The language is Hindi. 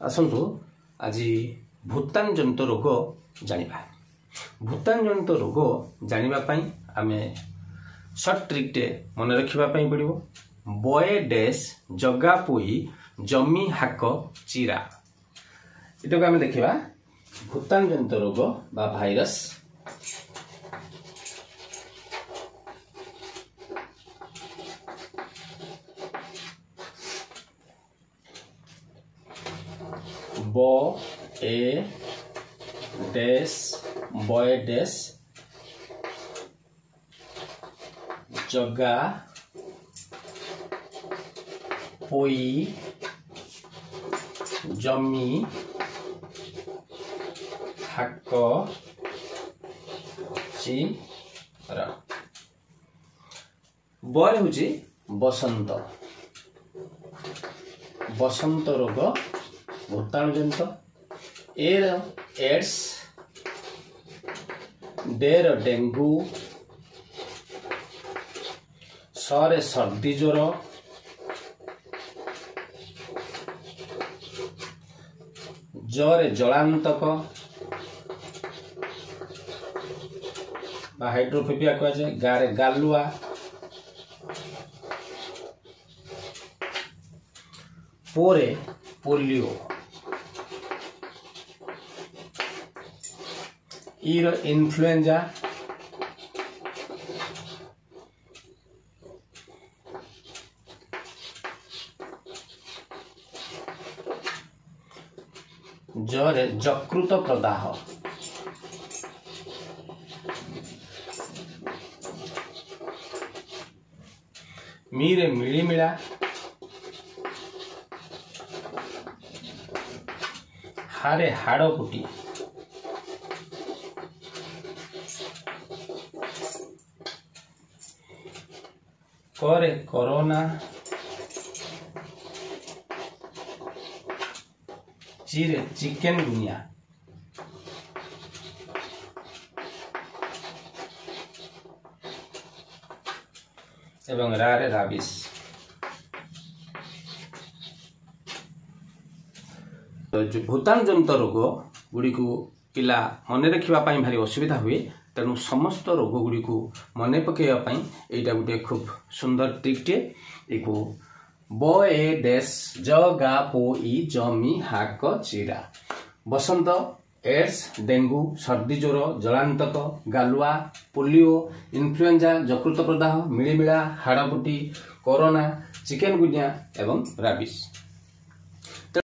आसतु आज भूतान जनित रोग जानिबा। भूतान जनित रोग जानिबा आमे सर्ट ट्रिकटे मन रखिबा पड़ो। बये डैश जगा पोई जमी हाक चिरा। एटा आमे देखिबा भूतान जनित रोग बा भाइरस। बये डैश जगा पोई जमी हाक चिरा। बय होची बसंत। बसंत रोग भूताणु जनित। एड्स, डेर डेंगू, सरे सर्दी ज्वर, जरे जलांतक बा हाइड्रोफोबिया कह जाए। गारे गालुआ, पोरे पोलियो, इन्फ्लुएंजा, जरे जकृत प्रदाह, मीरे मिलीमिला, हारे हाड़पुटी, करे कोरोना, चिरे चिकनगुनिया, एवं रारे राबिस। तो जो भूतान जनित रोग गुड़ी को पिला मन रखा भारी असुविधा हुए, तेणु समस्त रोग गुड़ी को मन पकड़ापी यहाँ गोटे खूब सुंदर ट्रिकटे। एक बये डैश जगा पोई जमी हाक चिरा। बसंत, एड्स, डेंगू, सर्दी ज्वर, जलांतक, गालुआ, पोलियो, इन्फ्लुएंजा, जकृत प्रदाह, मिलीमिला, हाड़पुटी, कोरोना, चिकनगुनिया एवं राबिस।